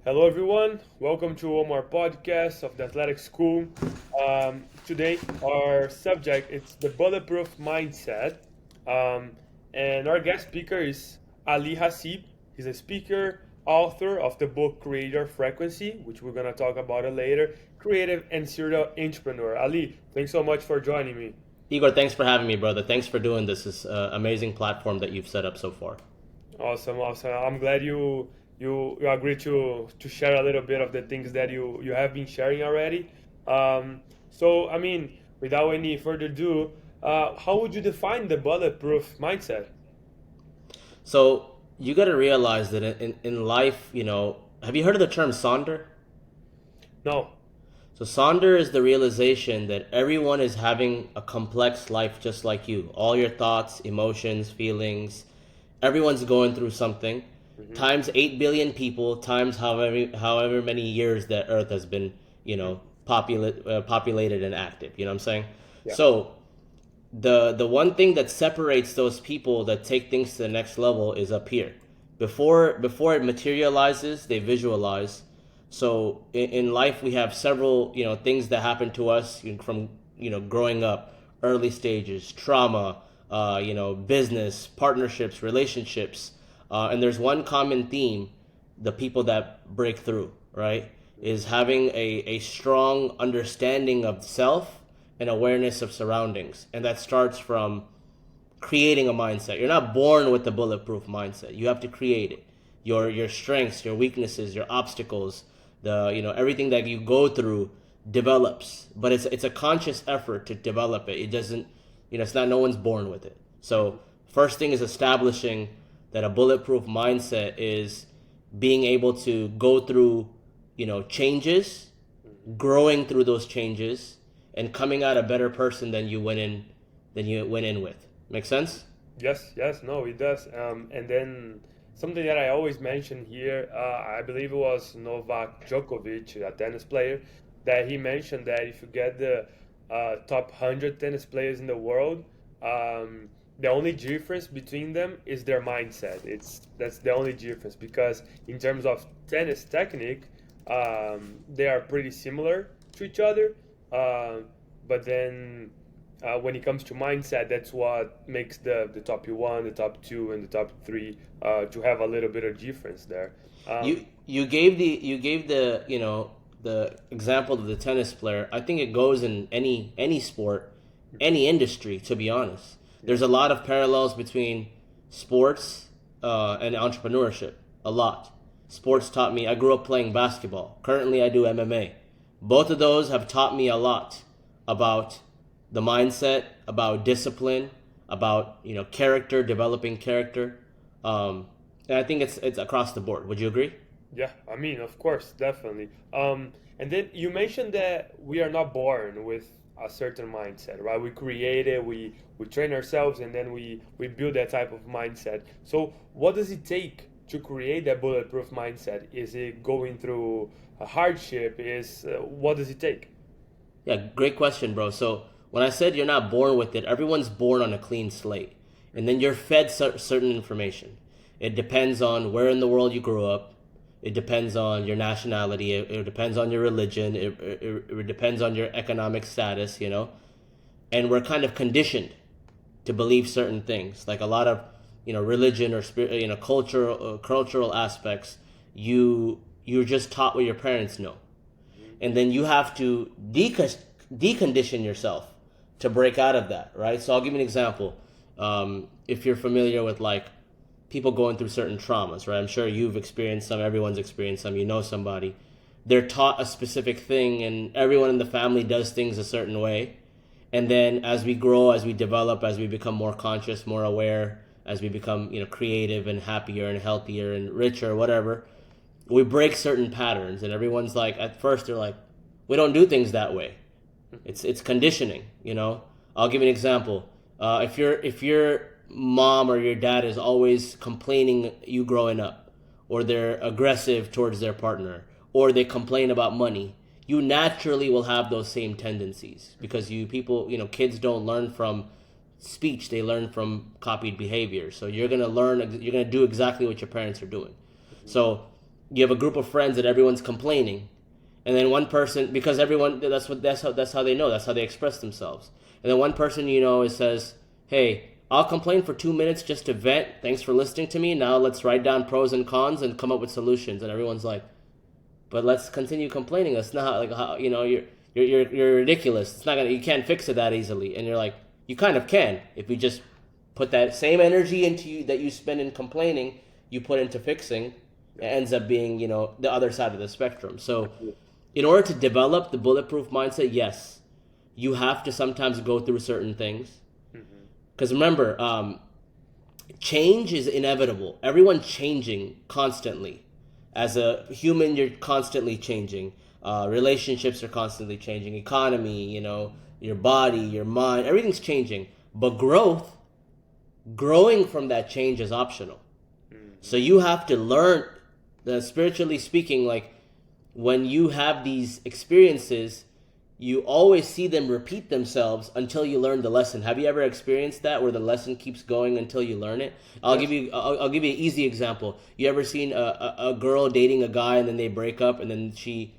Hello, everyone. Welcome to one more podcast of the Athletic School. Today, our subject is the bulletproof mindset, um, and our guest speaker is Ali Haseeb. He's a speaker, author of the book Creator Frequency, which we're gonna talk about it later. Creative and serial entrepreneur. Ali, thanks so much for joining me. Igor, thanks for having me, brother. Thanks for doing this. This amazing platform that you've set up so far. Awesome, awesome. I'm glad you agreed to share a little bit of the things that you have been sharing already. So I mean, without any further ado, how would you define the bulletproof mindset? So you got to realize that in life, have you heard of the term Sonder? No. So Sonder is the realization that everyone is having a complex life just like you. All your thoughts, emotions, feelings, everyone's going through something. Hmm. Times 8 billion people, times however many years that Earth has been, populated and active. You know what I'm saying? Yeah. So the one thing that separates those people that take things to the next level is up here. Before it materializes, they visualize. So in life, we have several things that happen to us from growing up, early stages, trauma, business, partnerships, relationships, and there's one common theme: the people that break through, right, is having a strong understanding of self and awareness of surroundings. And that starts from creating a mindset. You're not born with the bulletproof mindset. You have to create it. Your strengths, your weaknesses, your obstacles, the everything that you go through develops. But it's a conscious effort to develop it. It doesn't it's not, no one's born with it. So first thing is establishing that a bulletproof mindset is being able to go through changes, growing through those changes, and coming out a better person than you went in with. Make sense? Yes, yes, no, it does. And then something that I always mention here, I believe it was Novak Djokovic, a tennis player, that he mentioned that if you get the top 100 tennis players in the world, the only difference between them is their mindset. That's the only difference because in terms of tennis technique, they are pretty similar to each other. But then when it comes to mindset, that's what makes the top one, the top two, and the top three to have a little bit of difference there. You Um, you gave the the example of the tennis player. I think it goes in any sport, any industry. To be honest, yeah. there's a lot of parallels between sports and entrepreneurship. A lot. Sports taught me. I grew up playing basketball. Currently, I do MMA. Both of those have taught me a lot about the mindset, about discipline, about character, developing character. And I think it's across the board. Would you agree? Yeah, I mean, of course, definitely. And then you mentioned that we are not born with a certain mindset, right? We create it, we train ourselves, and then we build that type of mindset. So, what does it take to create that bulletproof mindset? Is it going through a hardship? Is what does it take? Yeah, great question, bro. So when I said you're not born with it, everyone's born on a clean slate, and then you're fed certain information. It depends on where in the world you grew up. It depends on your nationality. It depends on your religion. It depends on your economic status. And we're kind of conditioned to believe certain things, like a lot of religion or spirit, cultural aspects. You're just taught what your parents know, and then you have to decondition yourself to break out of that, right? So I'll give you an example. If you're familiar with like people going through certain traumas, right? I'm sure you've experienced some, everyone's experienced some, somebody. They're taught a specific thing, and everyone in the family does things a certain way. And then as we grow, as we develop, as we become more conscious, more aware, as we become creative and happier and healthier and richer, whatever, we break certain patterns. And everyone's like, at first they're like, we don't do things that way. It's conditioning. I'll give you an example. If your mom or your dad is always complaining you growing up, or they're aggressive towards their partner, or they complain about money, you naturally will have those same tendencies because kids don't learn from speech; they learn from copied behavior. So you're gonna do exactly what your parents are doing. So you have a group of friends that everyone's complaining, and then one person, because everyone, that's how they know, that's how they express themselves. And then one person, says, "Hey, I'll complain for 2 minutes just to vent. Thanks for listening to me. Now let's write down pros and cons and come up with solutions." And everyone's like, "But let's continue complaining. That's not like how you're ridiculous. It's not gonna. You can't fix it that easily." And you're like, "You kind of can if you just put that same energy into you that you spend in complaining, you put into fixing. It ends up being the other side of the spectrum." So, in order to develop the bulletproof mindset, yes, you have to sometimes go through certain things. Because remember, change is inevitable. Everyone's changing constantly. As a human, you're constantly changing. Relationships are constantly changing. Economy, your body, your mind, everything's changing. But growing from that change is optional. So you have to learn, spiritually speaking, like when you have these experiences, you always see them repeat themselves until you learn the lesson. Have you ever experienced that, where the lesson keeps going until you learn it? I'll give you an easy example. You ever seen a girl dating a guy and then they break up, and then she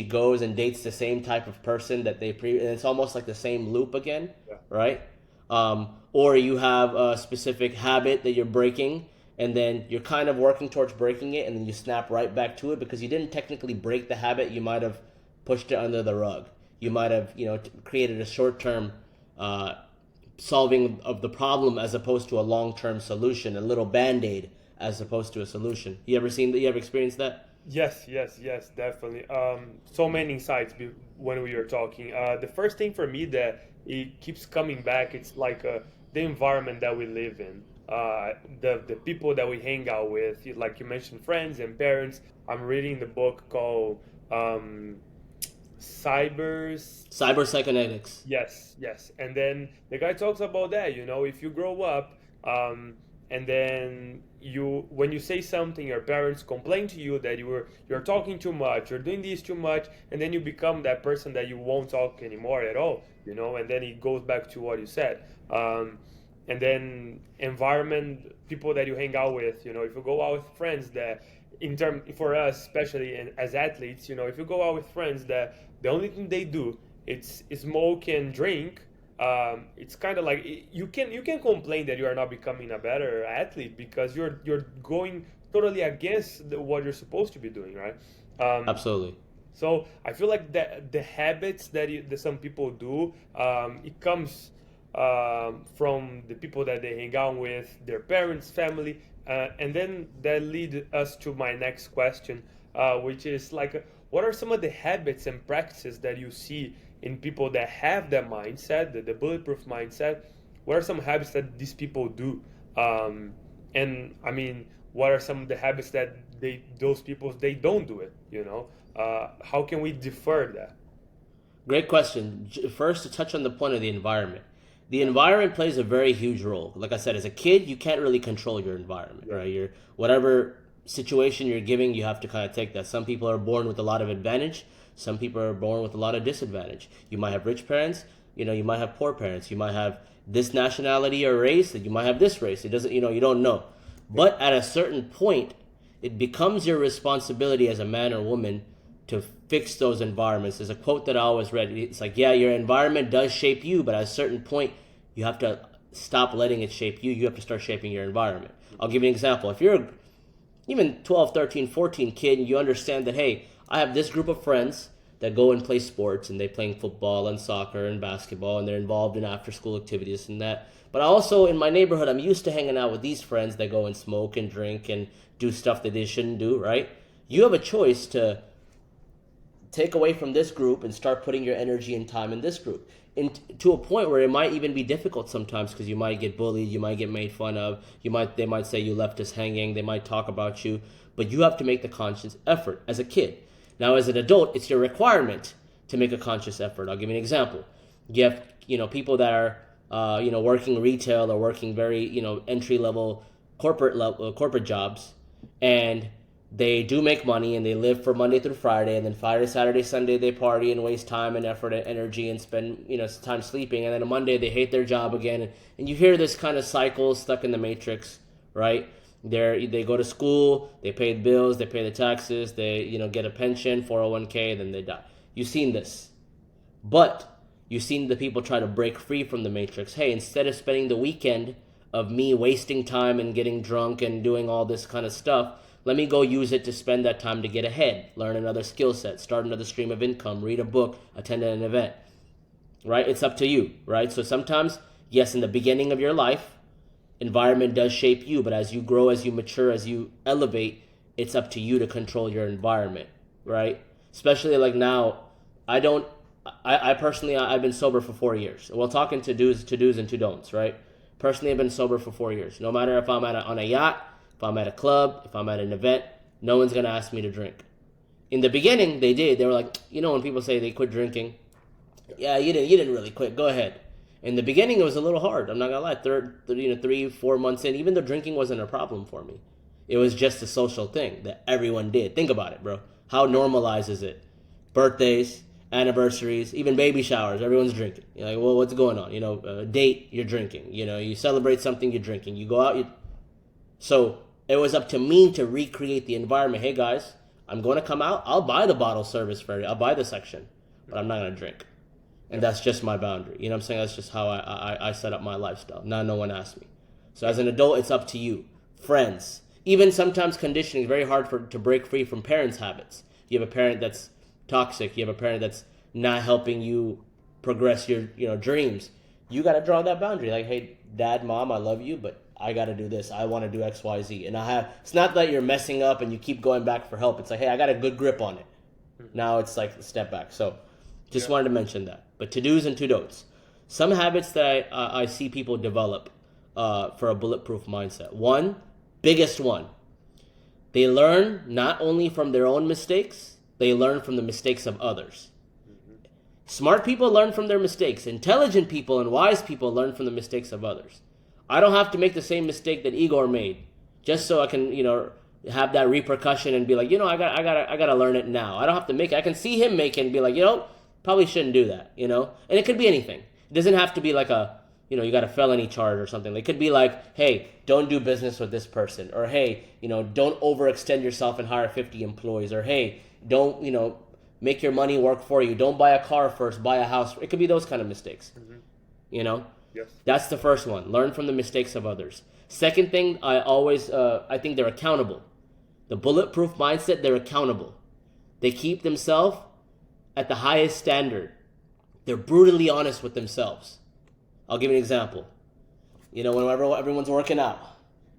goes and dates the same type of person that and it's almost like the same loop again, right? Or you have a specific habit that you're breaking, and then you're kind of working towards breaking it, and then you snap right back to it because you didn't technically break the habit. You might have pushed it under the rug. You might have, created a short-term solving of the problem as opposed to a long-term solution, a little band-aid as opposed to a solution. You ever experienced that? Yes, definitely. So many insights when we were talking. The first thing for me that it keeps coming back, it's like the environment that we live in, the people that we hang out with. Like you mentioned, friends and parents. I'm reading the book called cyber Cybernetics. Yes, and then the guy talks about that. If you grow up, and then when you say something, your parents complain to you that you're talking too much, you're doing this too much, and then you become that person that you won't talk anymore at all. And then it goes back to what you said. And then environment, people that you hang out with. If you go out with friends that, for us, especially as athletes, if you go out with friends that the only thing they do it's smoke and drink, it's kind of like you can complain that you are not becoming a better athlete because you're going totally against what you're supposed to be doing, right? Absolutely. So I feel like the habits that some people do, it comes from the people that they hang out with, their parents, family, and then that leads us to my next question, which is like, what are some of the habits and practices that you see in people that have that mindset, the bulletproof mindset? What are some habits that these people do? And I mean, what are some of the habits that those people don't do it? How can we defer that? Great question. First, to touch on the point of the environment. The environment plays a very huge role. Like I said, as a kid, you can't really control your environment, right? Whatever situation you're giving, you have to kind of take that. Some people are born with a lot of advantage. Some people are born with a lot of disadvantage. You might have rich parents. You might have poor parents. You might have this nationality or race. You might have this race. It doesn't. You don't know. But at a certain point, it becomes your responsibility as a man or woman to fix those environments. There's a quote that I always read. It's like, yeah, your environment does shape you, but at a certain point, you have to stop letting it shape you. You have to start shaping your environment. I'll give you an example. If you're even 12, 13, 14 kid, and you understand that, hey, I have this group of friends that go and play sports, and they're playing football and soccer and basketball, and they're involved in after-school activities and that. But also in my neighborhood, I'm used to hanging out with these friends that go and smoke and drink and do stuff that they shouldn't do, right? You have a choice to take away from this group and start putting your energy and time in this group. To a point where it might even be difficult sometimes because you might get bullied, you might get made fun of, they might say you left us hanging, they might talk about you, but you have to make the conscious effort as a kid. Now, as an adult, it's your requirement to make a conscious effort. I'll give you an example. You have, people that are, working retail or working very, entry-level corporate jobs, and they do make money and they live for Monday through Friday, and then Friday, Saturday, Sunday they party and waste time and effort and energy and spend time sleeping, and then on Monday they hate their job again, and you hear this kind of cycle stuck in the matrix, right? They go to school, they pay the bills, they pay the taxes, they get a pension, 401k, then they die. You've seen this. But you've seen the people try to break free from the matrix. Hey, instead of spending the weekend of me wasting time and getting drunk and doing all this kind of stuff, let me go use it to spend that time to get ahead, learn another skill set, start another stream of income, read a book, attend an event, right? It's up to you, right? So sometimes, yes, in the beginning of your life, environment does shape you, but as you grow, as you mature, as you elevate, it's up to you to control your environment, right? Especially like now, I personally, I've been sober for 4 years. Well, talking to do's and to don'ts, right? Personally, I've been sober for 4 years. No matter if I'm on a yacht, if I'm at a club, if I'm at an event, no one's going to ask me to drink. In the beginning, they did. They were like, when people say they quit drinking, yeah, you didn't really quit. Go ahead. In the beginning, it was a little hard. I'm not going to lie. 3-4 months in, even though drinking wasn't a problem for me. It was just a social thing that everyone did. Think about it, bro. How normalized is it? Birthdays, anniversaries, even baby showers, everyone's drinking. You're like, well, what's going on? A date, you're drinking. You celebrate something, you're drinking. You go out, So it was up to me to recreate the environment. Hey, guys, I'm going to come out. I'll buy the bottle service for you. I'll buy the section, but I'm not going to drink. And that's just my boundary. You know what I'm saying? That's just how I set up my lifestyle. Now no one asked me. So as an adult, it's up to you. Friends. Even sometimes conditioning is very hard to break free from parents' habits. You have a parent that's toxic. You have a parent that's not helping you progress your dreams. You got to draw that boundary. Like, hey, dad, mom, I love you, but I got to do this. I want to do X, Y, Z. And it's not that you're messing up and you keep going back for help. It's like, hey, I got a good grip on it. Now it's like step back. So just wanted to mention that. But to-dos and to-don'ts. Some habits that I see people develop for a bulletproof mindset. One, biggest one. They learn not only from their own mistakes, they learn from the mistakes of others. Smart people learn from their mistakes. Intelligent people and wise people learn from the mistakes of others. I don't have to make the same mistake that Igor made just so I can, have that repercussion and be like, I gotta learn it now. I don't have to make it. I can see him make it and be like, probably shouldn't do that, And it could be anything. It doesn't have to be like you got a felony charge or something. It could be like, hey, don't do business with this person. Or, hey, don't overextend yourself and hire 50 employees. Or, hey, don't, make your money work for you. Don't buy a car first, buy a house. It could be those kind of mistakes, Yes. That's the first one. Learn from the mistakes of others. Second thing, I think they're accountable. The bulletproof mindset, they're accountable. They keep themselves at the highest standard. They're brutally honest with themselves. I'll give you an example. Whenever everyone's working out,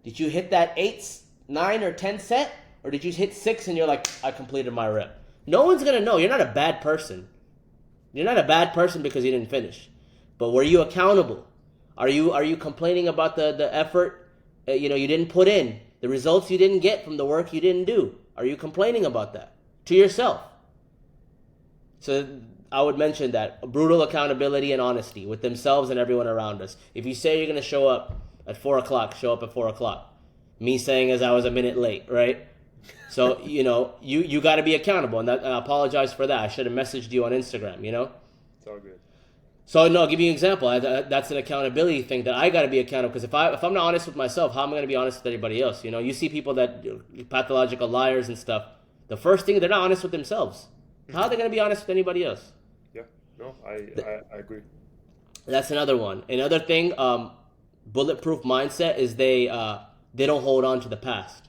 did you hit that 8, 9, or 10 set? Or did you hit 6 and you're like, I completed my rep? No one's going to know. You're not a bad person. You're not a bad person because you didn't finish. But were you accountable? Are you complaining about the effort you didn't put in? The results you didn't get from the work you didn't do? Are you complaining about that to yourself? So I would mention that brutal accountability and honesty with themselves and everyone around us. If you say you're going to show up at 4 o'clock, show up at 4 o'clock. Me saying as I was a minute late, right? So, you got to be accountable. And I apologize for that. I should have messaged you on Instagram, It's all good. So, no, I'll give you an example. That's an accountability thing that I got to be accountable. Because if I'm not honest with myself, how am I going to be honest with anybody else? You see people that pathological liars and stuff. The first thing, they're not honest with themselves. How are they going to be honest with anybody else? Yeah, no, I agree. That's another one. Another thing, bulletproof mindset is they don't hold on to the past.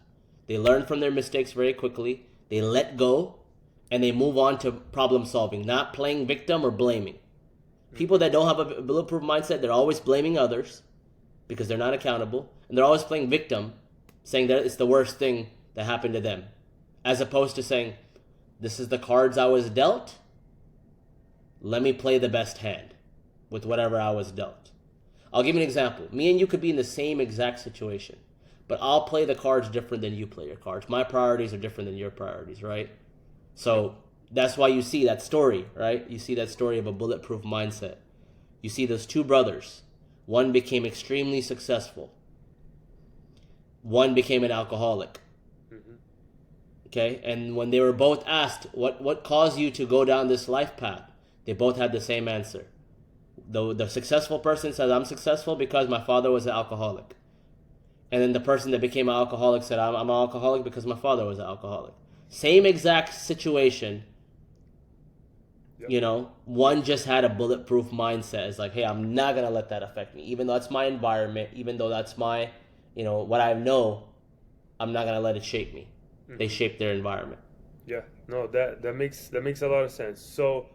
They learn from their mistakes very quickly. They let go, and they move on to problem solving, not playing victim or blaming. People that don't have a bulletproof mindset, they're always blaming others because they're not accountable, and they're always playing victim, saying that it's the worst thing that happened to them, as opposed to saying, this is the cards I was dealt. Let me play the best hand with whatever I was dealt. I'll give you an example. Me and you could be in the same exact situation, but I'll play the cards different than you play your cards. My priorities are different than your priorities, right? So that's why you see that story, right? You see that story of a bulletproof mindset. You see those two brothers. One became extremely successful. One became an alcoholic. Okay, and when they were both asked, what caused you to go down this life path? They both had the same answer. The successful person said, I'm successful because my father was an alcoholic. And then the person that became an alcoholic said, I'm an alcoholic because my father was an alcoholic. Same exact situation. Yep. You know, one just had a bulletproof mindset. It's like, hey, I'm not going to let that affect me. Even though that's my environment, even though that's my, what I know, I'm not going to let it shape me. They shape their environment. Yeah, no, that makes a lot of sense. So,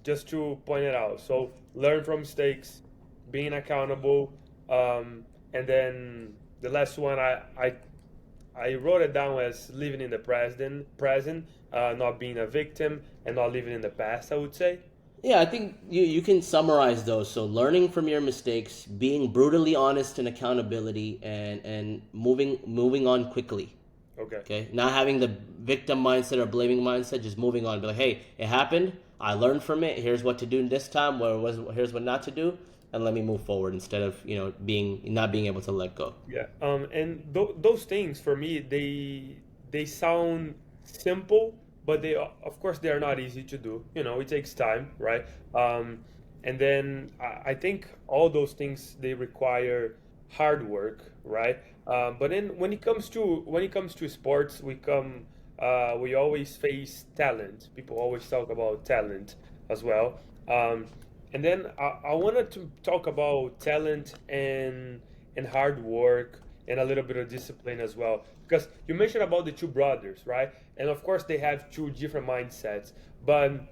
just to point it out, so learn from mistakes, being accountable, and then the last one I wrote it down as living in the present, not being a victim and not living in the past, I would say. Yeah, I think you can summarize those. So learning from your mistakes, being brutally honest and accountability, and moving on quickly. Okay. Okay, not having the victim mindset or blaming mindset, just moving on. Be like, hey, it happened. I learned from it. Here's what to do this time. Here's what not to do, and let me move forward instead of not being able to let go. Yeah. And those things for me, they sound simple, but they of course they are not easy to do. It takes time, right? And then I think all those things they require hard work, right? But then when it comes to sports, we always face talent. People always talk about talent as well. Um, and then I wanted to talk about talent and hard work and a little bit of discipline as well. Because you mentioned about the two brothers, right? And of course they have two different mindsets. But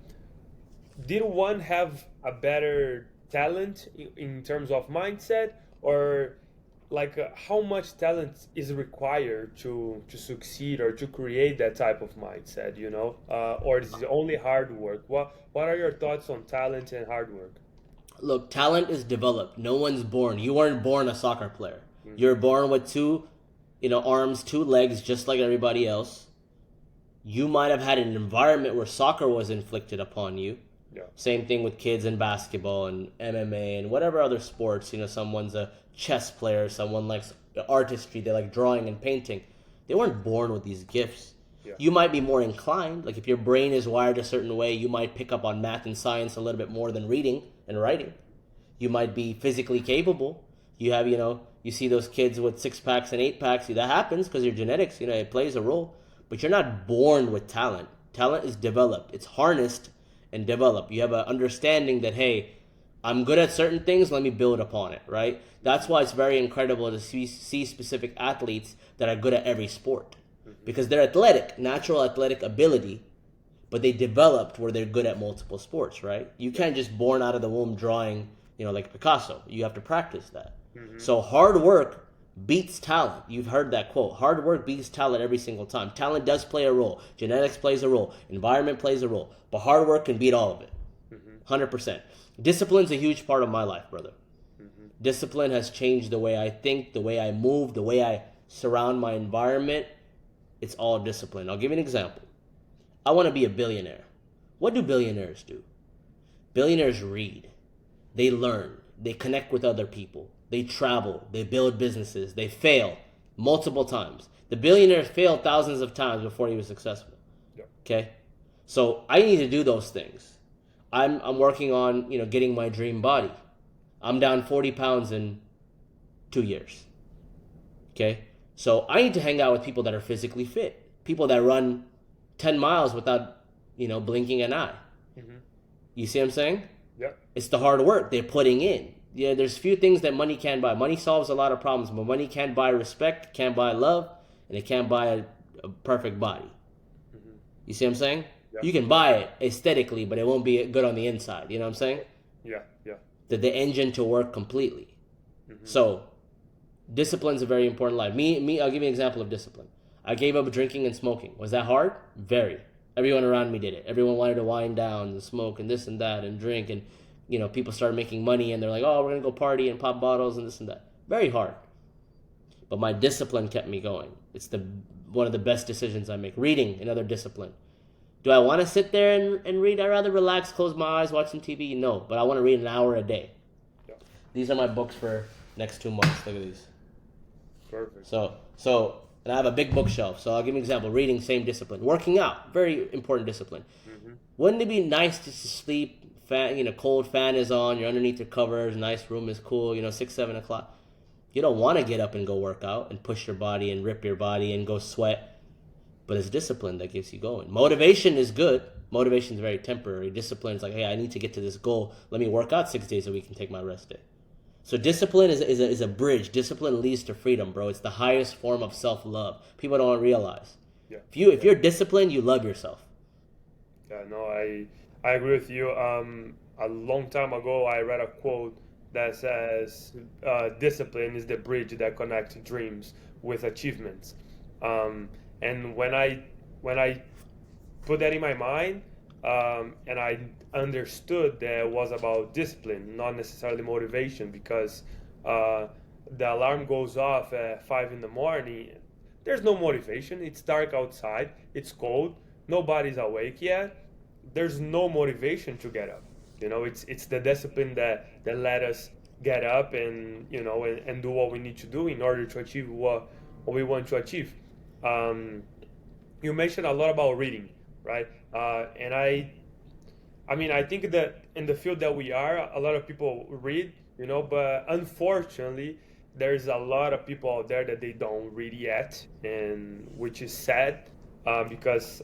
did one have a better talent in terms of mindset, or like how much talent is required to succeed or to create that type of mindset, or is it only hard work? What are your thoughts on talent and hard work? Look, talent is developed. No one's born. You weren't born a soccer player. Hmm. You're born with two, arms, two legs, just like everybody else. You might have had an environment where soccer was inflicted upon you. Yeah. Same thing with kids in basketball and MMA and whatever other sports. Someone's a chess player, someone likes artistry, they like drawing and painting. They weren't born with these gifts. Yeah. You might be more inclined, like if your brain is wired a certain way, you might pick up on math and science a little bit more than reading and writing. You might be physically capable. You have, you see those kids with 6 packs and 8 packs. That happens because your genetics, it plays a role. But you're not born with talent. Talent is developed. It's harnessed and developed. You have an understanding that, hey, I'm good at certain things, let me build upon it, right? That's why it's very incredible to see specific athletes that are good at every sport. Because they're athletic, natural athletic ability, but they developed where they're good at multiple sports, right? You can't just born out of the womb drawing, like Picasso. You have to practice that. So hard work beats talent. You've heard that quote. Hard work beats talent every single time. Talent does play a role. Genetics plays a role. Environment plays a role. But hard work can beat all of it. 100%. Discipline's a huge part of my life, brother. Discipline has changed the way I think, the way I move, the way I surround my environment. It's all discipline. I'll give you an example. I want to be a billionaire. What do billionaires do? Billionaires read. They learn. They connect with other people. They travel. They build businesses. They fail multiple times. The billionaire failed thousands of times before he was successful. Yeah. Okay? So I need to do those things. I'm working on, getting my dream body. I'm down 40 pounds in 2 years. Okay? So I need to hang out with people that are physically fit. People that run 10 miles without, blinking an eye. You see what I'm saying? Yeah. It's the hard work they're putting in. Yeah, there's few things that money can't buy. Money solves a lot of problems, but money can't buy respect, can't buy love, and it can't buy a perfect body. You see what I'm saying? Yeah. You can buy it aesthetically, but it won't be good on the inside. You know what I'm saying? Yeah. Yeah. The engine to work completely. So, discipline's a very important life. Me. I'll give you an example of discipline. I gave up drinking and smoking. Was that hard? Very. Everyone around me did it. Everyone wanted to wind down and smoke and this and that and drink, and people started making money and they're like, oh, we're gonna go party and pop bottles and this and that. Very hard. But my discipline kept me going. It's one of the best decisions I make. Reading, another discipline. Do I want to sit there and read? I'd rather relax, close my eyes, watch some TV. No, but I want to read an hour a day. Yeah. These are my books for next 2 months. Look at these. Perfect. So, and I have a big bookshelf. So I'll give you an example. Reading, same discipline. Working out, very important discipline. Wouldn't it be nice just to sleep? Fan, cold fan is on. You're underneath the covers. Nice room is cool. 6, 7 o'clock. You don't want to get up and go work out and push your body and rip your body and go sweat, but it's discipline that gets you going. Motivation is good. Motivation is very temporary. Discipline is like, hey, I need to get to this goal. Let me work out 6 days a week and take my rest day. So discipline is a bridge. Discipline leads to freedom, bro. It's the highest form of self-love. People don't realize. Yeah. If you're disciplined, you love yourself. Yeah, no, I agree with you. A long time ago, I read a quote that says, "Discipline is the bridge that connects dreams with achievements." And when I put that in my mind, and I understood that it was about discipline, not necessarily motivation, because the alarm goes off at 5 in the morning. There's no motivation. It's dark outside. It's cold. Nobody's awake yet. There's no motivation to get up. It's the discipline that let us get up and and do what we need to do in order to achieve what we want to achieve. You mentioned a lot about reading, right? And I think that in the field that we are, a lot of people read, but unfortunately, there's a lot of people out there that they don't read yet, and which is sad, because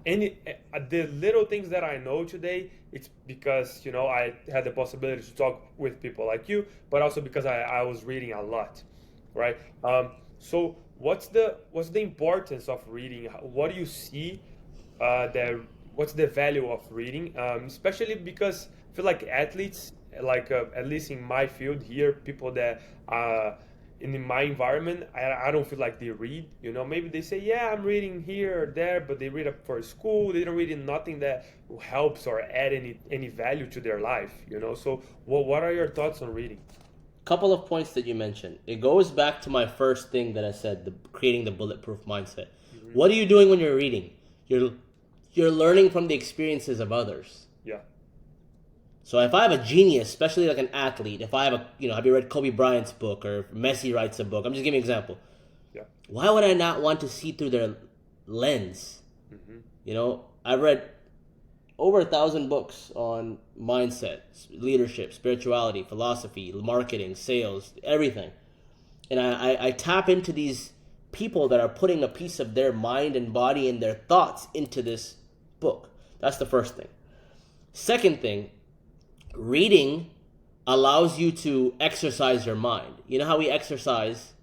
the little things that I know today, it's because I had the possibility to talk with people like you, but also because I was reading a lot, right? So what's the importance of reading? What do you see what's the value of reading, especially because I feel like athletes, like at least in my field here, people that in my environment, I don't feel like they read. Maybe they say, yeah, I'm reading here or there, but they read up for school. They don't read nothing that helps or add any value to their life. So what are your thoughts on reading? Couple of points that you mentioned. It goes back to my first thing that I said, creating the bulletproof mindset. Mm-hmm. What are you doing when you're reading? You're learning from the experiences of others. Yeah. So if I have a genius, especially like an athlete, if I have have you read Kobe Bryant's book, or if Messi writes a book? I'm just giving an example. Yeah. Why would I not want to see through their lens? Mm-hmm. I've read over 1,000 books on mindset, leadership, spirituality, philosophy, marketing, sales, everything. And I tap into these people that are putting a piece of their mind and body and their thoughts into this book. That's the first thing. Second thing, reading allows you to exercise your mind. You know how we exercise,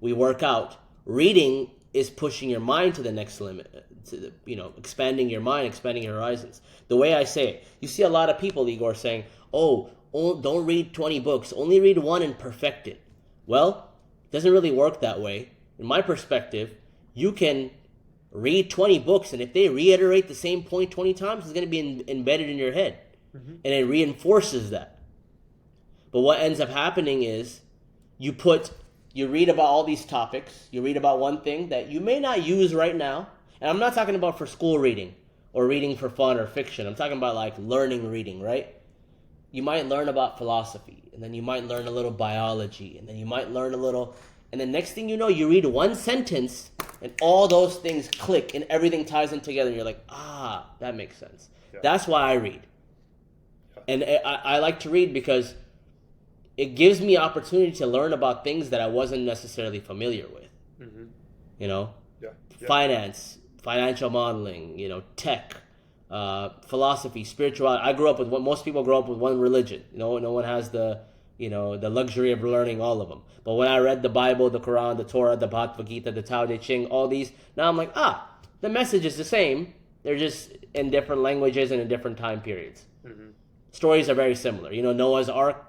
we work out. Reading is pushing your mind to the next limit, expanding your mind, expanding your horizons. The way I say it, you see a lot of people, Igor, saying, don't read 20 books, only read one and perfect it. Well, it doesn't really work that way. In my perspective, you can read 20 books, and if they reiterate the same point 20 times, it's going to be embedded in your head. Mm-hmm. And it reinforces that. But what ends up happening is you read about all these topics, you read about one thing that you may not use right now, and I'm not talking about for school reading or reading for fun or fiction. I'm talking about like learning reading, right? You might learn about philosophy, and then you might learn a little biology, and then you might learn a little, and then next thing you know, you read one sentence, and all those things click, and everything ties in together, and you're like, that makes sense. Yeah. That's why I read. Yeah. And I like to read because it gives me opportunity to learn about things that I wasn't necessarily familiar with. Mm-hmm. Yeah. Finance, financial modeling, tech, philosophy, spirituality. I grew up with most people grow up with one religion. No one has the luxury of learning all of them. But when I read the Bible, the Quran, the Torah, the Bhagavad Gita, the Tao Te Ching, all these, now I'm like, the message is the same. They're just in different languages and in different time periods. Mm-hmm. Stories are very similar. Noah's Ark.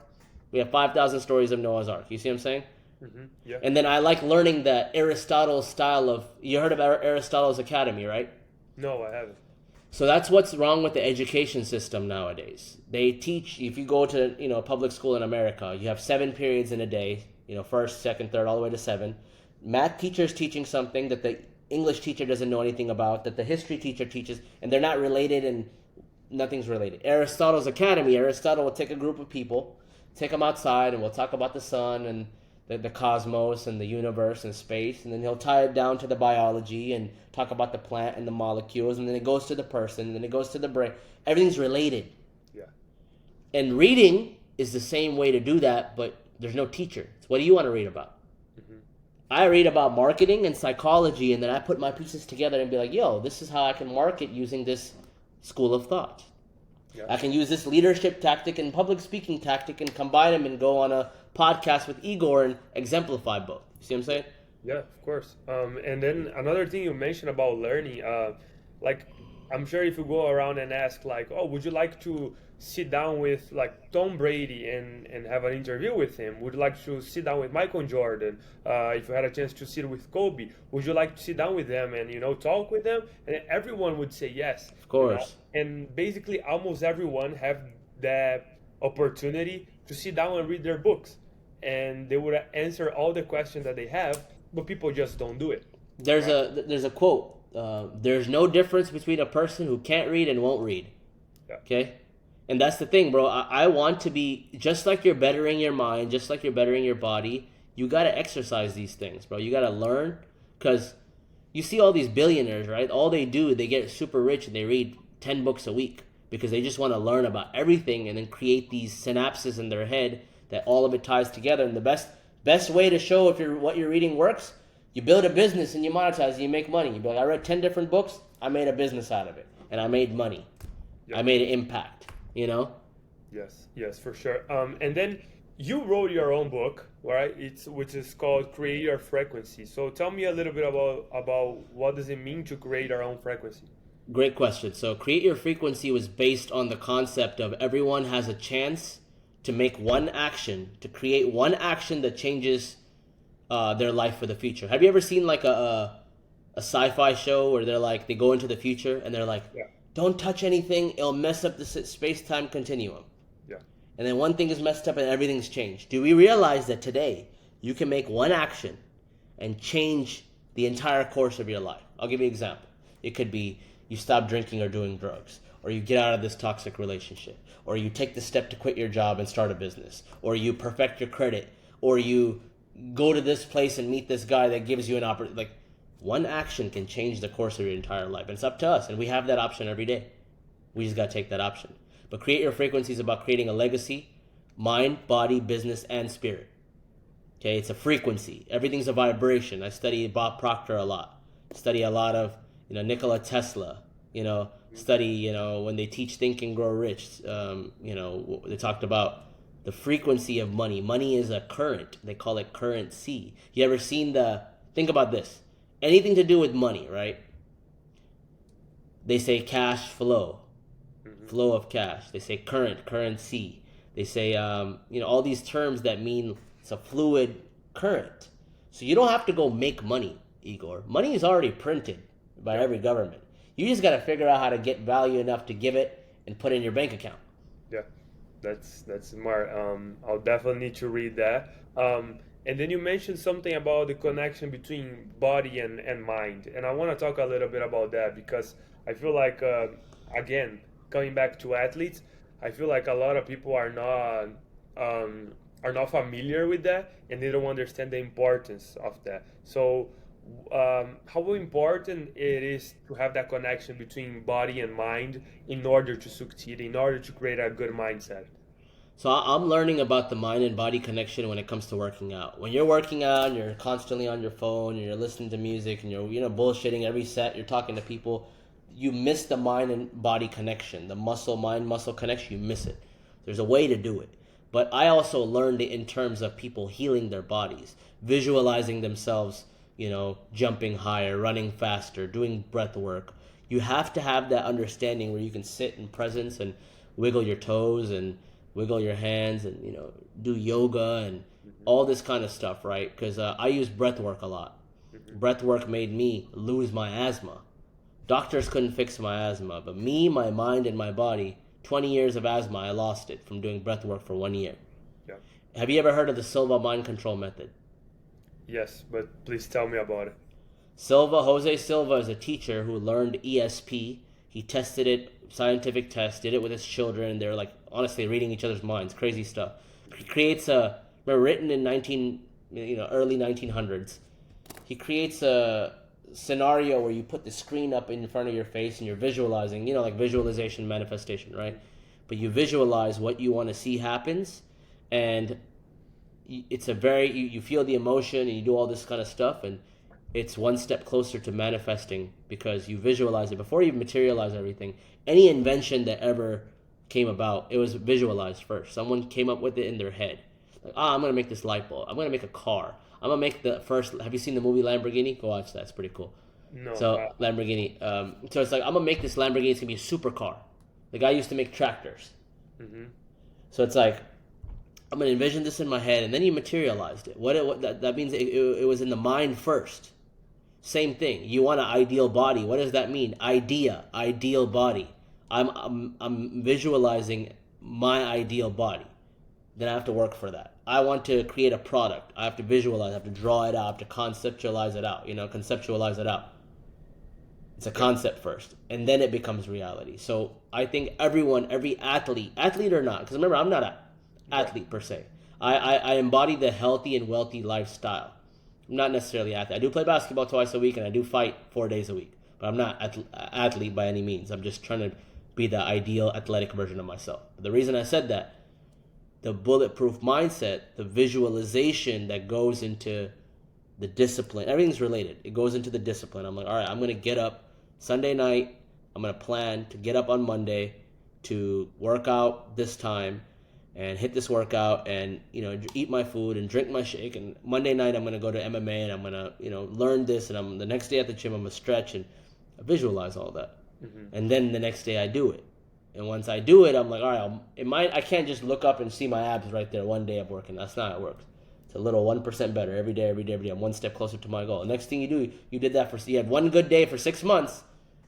We have 5,000 stories of Noah's Ark. You see what I'm saying? Mm-hmm. Yeah. And then I like learning the Aristotle style of... You heard about Aristotle's Academy, right? No, I haven't. So that's what's wrong with the education system nowadays. They teach... If you go to a public school in America, you have 7 periods in a day. First, second, third, all the way to 7. Math teacher's teaching something that the English teacher doesn't know anything about, that the history teacher teaches, and they're not related, and nothing's related. Aristotle's Academy, Aristotle will take a group of people... Take them outside, and we'll talk about the sun and the cosmos and the universe and space, and then he'll tie it down to the biology and talk about the plant and the molecules, and then it goes to the person, and then it goes to the brain. Everything's related. Yeah. And reading is the same way to do that, but there's no teacher. So what do you want to read about? I read about marketing and psychology, and then I put my pieces together and be like, yo, this is how I can market using this school of thought. Yeah. I can use this leadership tactic and public speaking tactic and combine them and go on a podcast with Igor and exemplify both. You see what I'm saying? Yeah, of course. And then another thing you mentioned about learning, like I'm sure if you go around and ask like, oh, would you like to sit down with like Tom Brady and have an interview with him? Would you like to sit down with Michael Jordan? If you had a chance to sit with Kobe, would you like to sit down with them and talk with them? And everyone would say yes. Of course. And basically, almost everyone have that opportunity to sit down and read their books, and they would answer all the questions that they have, but people just don't do it. There's a quote. There's no difference between a person who can't read and won't read. Yeah. Okay? And that's the thing, bro. I want to be, just like you're bettering your mind, just like you're bettering your body, you got to exercise these things, bro. You got to learn, because you see all these billionaires, right? All they do, they get super rich and they read 10 books a week because they just want to learn about everything and then create these synapses in their head that all of it ties together. And the best way to show if what you're reading works, you build a business and you monetize and you make money. You be like, I read 10 different books, I made a business out of it, and I made money. Yep. I made an impact, Yes, for sure. And then you wrote your own book, right? Which is called Create Your Frequency. So tell me a little bit about what does it mean to create our own frequency? Great question. So Create Your Frequency was based on the concept of everyone has a chance to make one action, to create one action that changes their life for the future. Have you ever seen like a sci-fi show where they go into the future and they're like, Yeah. don't touch anything, it'll mess up the space-time continuum. Yeah. And then one thing is messed up and everything's changed. Do we realize that today you can make one action and change the entire course of your life? I'll give you an example. It could be you stop drinking or doing drugs, or you get out of this toxic relationship, or you take the step to quit your job and start a business, or you perfect your credit, or you go to this place and meet this guy that gives you an opportunity. Like, one action can change the course of your entire life. And it's up to us, and we have that option every day. We just got to take that option. But Create Your Frequency is about creating a legacy, mind, body, business, and spirit. Okay, it's a frequency. Everything's a vibration. I study Bob Proctor a lot. Study a lot of Nikola Tesla, study, when they teach Think and Grow Rich, they talked about the frequency of money. Money is a current. They call it currency. You ever seen think about this. Anything to do with money, right? They say cash flow, flow of cash. They say currency. They say, all these terms that mean it's a fluid current. So you don't have to go make money, Igor. Money is already printed by every government. You just got to figure out how to get value enough to give it and put it in your bank account. Yeah, that's smart. I'll definitely need to read that. And then you mentioned something about the connection between body and mind, and I want to talk a little bit about that because I feel like, again, coming back to athletes, I feel like a lot of people are not familiar with that, and they don't understand the importance of that. So how important it is to have that connection between body and mind in order to succeed, in order to create a good mindset. So I'm learning about the mind and body connection when it comes to working out. When you're working out and you're constantly on your phone and you're listening to music and you're bullshitting every set, you're talking to people, you miss the mind and body connection, the mind muscle connection. You miss it. There's a way to do it. But I also learned it in terms of people healing their bodies, visualizing themselves, jumping higher, running faster, doing breath work. You have to have that understanding where you can sit in presence and wiggle your toes and wiggle your hands and, do yoga and all this kind of stuff, right? Because I use breath work a lot. Breath work made me lose my asthma. Doctors couldn't fix my asthma, but me, my mind, and my body, 20 years of asthma, I lost it from doing breath work for 1 year. Yeah. Have you ever heard of the Silva mind control method? Yes, but please tell me about it. Jose Silva is a teacher who learned ESP. He tested it, scientific test, did it with his children, and they're like honestly reading each other's minds, crazy stuff. He creates written in early 1900s. He creates a scenario where you put the screen up in front of your face and you're visualizing, like visualization, manifestation, right? But you visualize what you want to see happens, and it's a very you feel the emotion and you do all this kind of stuff, and it's one step closer to manifesting because you visualize it before you materialize everything. Any invention that ever came about, it was visualized first. Someone came up with it in their head. Like, I'm gonna make this light bulb. I'm gonna make a car. I'm gonna make the first. Have you seen the movie Lamborghini? Go watch that. It's pretty cool. No. So Lamborghini. So it's like I'm gonna make this Lamborghini. It's gonna be a supercar. The guy used to make tractors. Mm-hmm. So it's like I'm gonna envision this in my head, and then you materialized it. What that means? It was in the mind first. Same thing. You want an ideal body. What does that mean? Ideal body. I'm visualizing my ideal body. Then I have to work for that. I want to create a product. I have to visualize. I have to draw it out. I have to conceptualize it out. Conceptualize it out. It's a concept first, and then it becomes reality. So I think every athlete or not, because remember, I'm not an athlete per se. I embody the healthy and wealthy lifestyle. I'm not necessarily an athlete. I do play basketball twice a week, and I do fight 4 days a week. But I'm not athlete by any means. I'm just trying to be the ideal athletic version of myself. But the reason I said that, the bulletproof mindset, the visualization that goes into the discipline, everything's related. It goes into the discipline. I'm like, all right, I'm going to get up Sunday night. I'm going to plan to get up on Monday to work out this time and hit this workout and, eat my food and drink my shake. And Monday night, I'm going to go to MMA and I'm going to, learn this. And the next day at the gym, I'm going to stretch and visualize all that. Mm-hmm. And then the next day I do it. And once I do it, I'm like, all right, I can't just look up and see my abs right there one day I'm working. That's not how it works. It's a little 1% better every day. I'm one step closer to my goal. Next thing you do, you did that you had one good day for 6 months.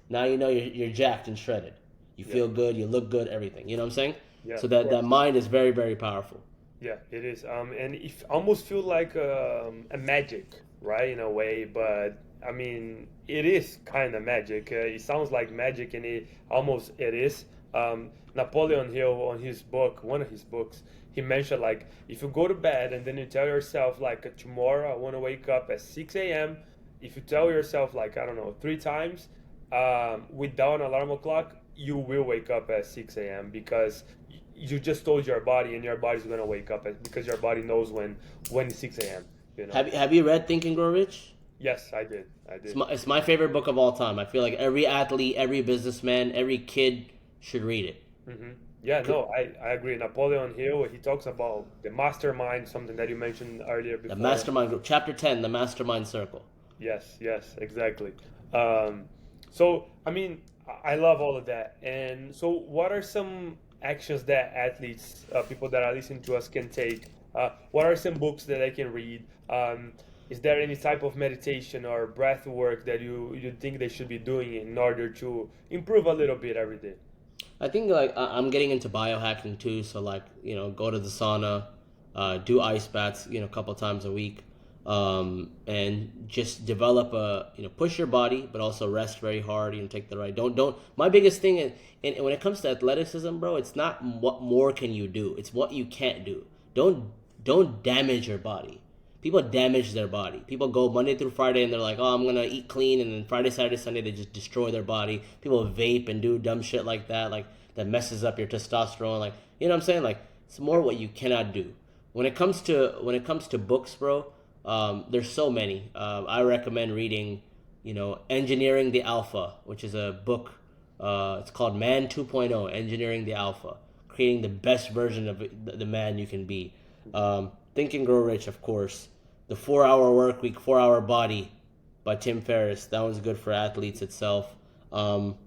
Now you're jacked and shredded. You feel good, you look good, everything. You know what I'm saying? Yeah, so that mind is very, very powerful. Yeah, it is. And it almost feel like a magic, right, in a way. But I mean, it is kind of magic. It sounds like magic, and it is. Napoleon Hill, on his book, one of his books, he mentioned, like, if you go to bed and then you tell yourself, like, tomorrow I want to wake up at 6 a.m. If you tell yourself, like, I don't know, 3 times without an alarm clock, you will wake up at 6 a.m. because you just told your body, and your body's going to wake up because your body knows when it's 6 a.m. Have you read Think and Grow Rich? Yes, I did. It's my favorite book of all time. I feel like every athlete, every businessman, every kid should read it. Mm-hmm. Yeah, no, I agree. Napoleon Hill, he talks about the mastermind, something that you mentioned earlier before. The mastermind group, chapter 10, the mastermind circle. Yes, exactly. So, I mean, I love all of that. And so what are some actions that athletes, people that are listening to us, can take? What are some books that they can read? Is there any type of meditation or breath work that you think they should be doing in order to improve a little bit every day? I think, like, I'm getting into biohacking too. So, like, go to the sauna, do ice baths, a couple times a week, and just develop push your body, but also rest very hard. Take the right. Don't. My biggest thing is, and when it comes to athleticism, bro, it's not what more can you do. It's what you can't do. Don't damage your body. People damage their body. People go Monday through Friday and they're like, oh, I'm going to eat clean. And then Friday, Saturday, Sunday, they just destroy their body. People vape and do dumb shit like that. Like, that messes up your testosterone. Like, you know what I'm saying? Like, it's more what you cannot do. When it comes to books, bro, there's so many. I recommend reading, Engineering the Alpha, which is a book. It's called Man 2.0, Engineering the Alpha. Creating the best version of the man you can be. Think and Grow Rich, of course. The 4-Hour Work Week, 4-Hour Body by Tim Ferriss. That one's good for athletes itself. Most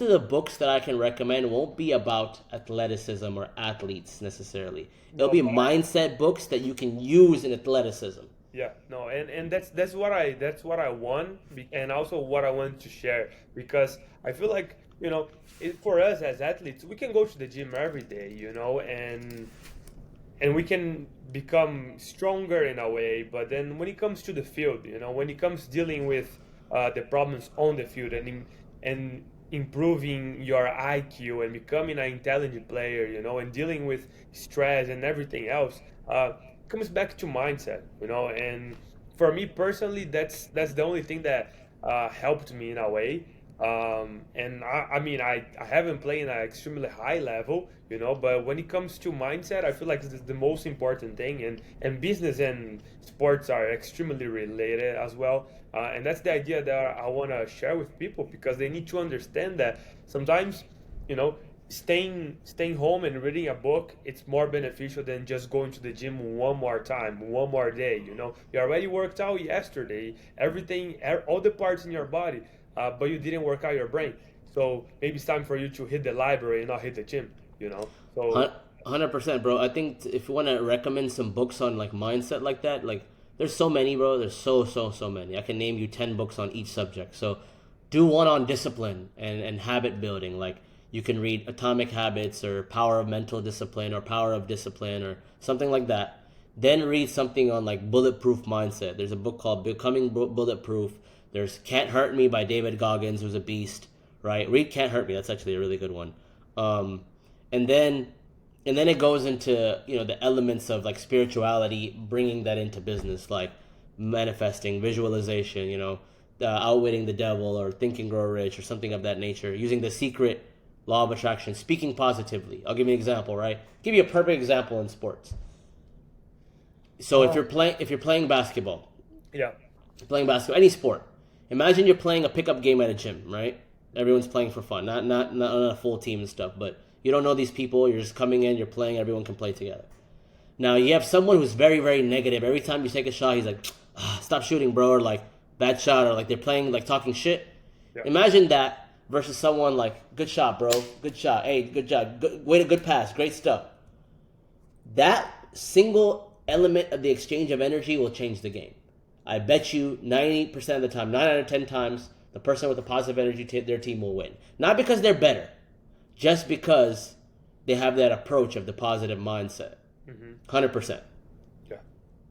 of the books that I can recommend won't be about athleticism or athletes necessarily. They'll be mindset books that you can use in athleticism. Yeah, no, and that's what I want, and also what I want to share, because I feel like, for us as athletes, we can go to the gym every day, and we can become stronger in a way. But then when it comes to the field, when it comes dealing with the problems on the field and improving your IQ and becoming an intelligent player, and dealing with stress and everything else, comes back to mindset, and for me personally, that's the only thing that helped me in a way. And I mean, I haven't played at an extremely high level, but when it comes to mindset, I feel like this is the most important thing. And business and sports are extremely related as well. And that's the idea that I want to share with people because they need to understand that sometimes, you know, staying home and reading a book, it's more beneficial than just going to the gym one more time, one more day. You already worked out yesterday, everything, all the parts in your body, but you didn't work out your brain. So maybe it's time for you to hit the library and not hit the gym. So 100%, bro. I think if you want to recommend some books on like mindset like that, like there's so many, bro. There's so many. I can name you 10 books on each subject. So do one on discipline and habit building. Like you can read Atomic Habits or Power of Mental Discipline or Power of Discipline or something like that. Then read something on like bulletproof mindset. There's a book called Becoming Bulletproof. There's Can't Hurt Me by David Goggins, who's a beast, right? Read Can't Hurt Me. That's actually a really good one. Um, and then it goes into the elements of like spirituality, bringing that into business, like manifesting, visualization, outwitting the devil or think and grow rich or something of that nature, using the secret law of attraction, speaking positively. I'll give you an example, right? Give you a perfect example in sports. So uh, if you're playing basketball, yeah, any sport, imagine you're playing a pickup game at a gym, right? Everyone's playing for fun, not on a full team and stuff, but you don't know these people. You're just coming in, you're playing, everyone can play together. Now you have someone who's very, very negative. Every time you take a shot, he's like, "Stop shooting, bro," or like, "Bad shot," or like they're playing like talking shit. yeah. Imagine that versus someone like, "Good shot, bro. Good shot. Hey, good job. Good pass. Great stuff." That single element of the exchange of energy will change the game. I bet you 90% of the time, 9 out of 10 times, the person with the positive energy, their team will win. Not because they're better, just because they have that approach of the positive mindset. Hmm. 100%. Yeah,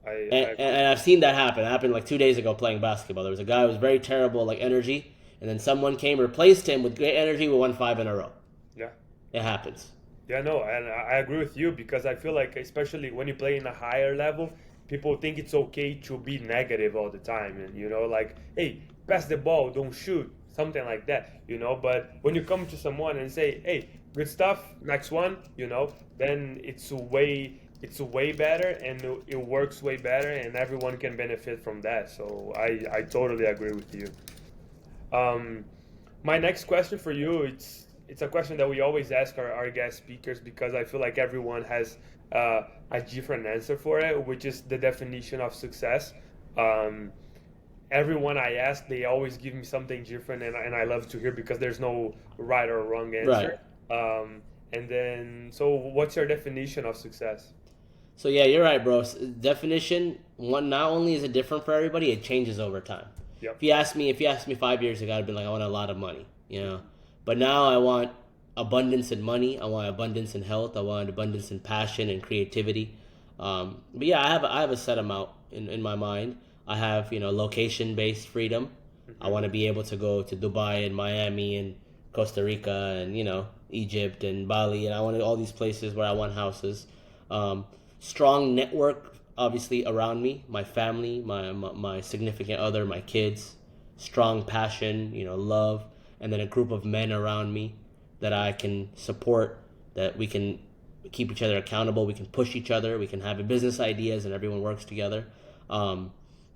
I, And, I agree. and I've seen that happen. It happened like 2 days ago playing basketball. There was a guy who was very terrible, like energy, and then someone came, replaced him with great energy. We won 5 in a row. Yeah. It happens. Yeah, no, and I agree with you because I feel like, especially when you play in a higher level, people think it's okay to be negative all the time, and like, hey, pass the ball, don't shoot, something like that. But when you come to someone and say, hey, good stuff, next one, then it's way better, and it works way better, and everyone can benefit from that. So I totally agree with you. Um, my next question for you, it's a question that we always ask our guest speakers because I feel like everyone has a different answer for it, which is the definition of success. Um, Everyone I ask, they always give me something different, and I love to hear because there's no right or wrong Right. answer. And then, so what's your definition of success? So yeah, you're right, bro. Definition one, not only is it different for everybody, it changes over time. Yep. If you asked me 5 years ago, I'd be like, I want a lot of money. But now I want abundance in money. I want abundance in health. I want abundance in passion and creativity. But yeah, I have a set amount in my mind. I have location based freedom. I Hmm. want to be able to go to Dubai and Miami and Costa Rica and Egypt and Bali, and I want all these places where I want houses. Um, Strong network, obviously, around me, my family, my significant other, my kids. Strong passion, love, and then a group of men around me that I can support, that we can keep each other accountable, we can push each other, we can have business ideas, and everyone works together. Um,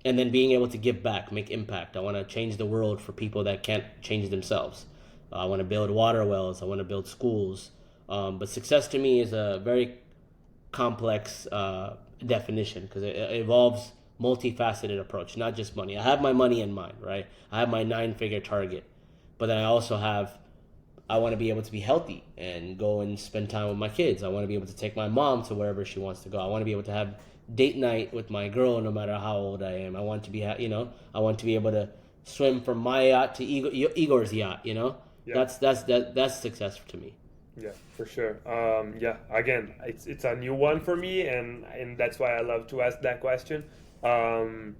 and then being able to give back, make impact. I want to change the world for people that can't change themselves. I want to build water wells. I want to build schools. But success to me is a very complex definition because it involves multifaceted approach, not just money. I have my money in mind, right? I have my 9-figure target, but then I want to be able to be healthy and go and spend time with my kids. I want to be able to take my mom to wherever she wants to go. I want to be able to have date night with my girl no matter how old I am. I want to be, I want to be able to swim from my yacht to Igor's yacht. Yeah. That's success to me. Yeah, for sure. Yeah, again, it's a new one for me, and that's why I love to ask that question. Um,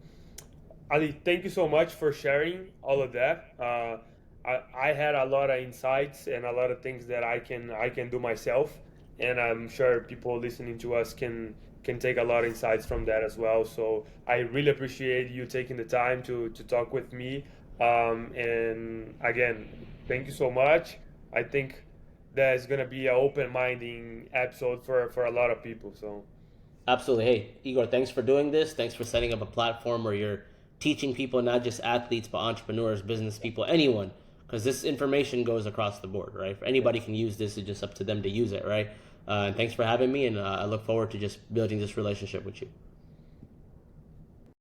Ali, thank you so much for sharing all of that. I had a lot of insights and a lot of things that I can do myself, and I'm sure people listening to us can take a lot of insights from that as well. So I really appreciate you taking the time to talk with me. And again, thank you so much. I think that's gonna be an open-minding episode for a lot of people. So Absolutely. Hey, Igor, thanks for doing this. Thanks for setting up a platform where you're teaching people, not just athletes, but entrepreneurs, business people, anyone. Because this information goes across the board, right? Anybody can use this. It's just up to them to use it, right? And thanks for having me. And I look forward to just building this relationship with you.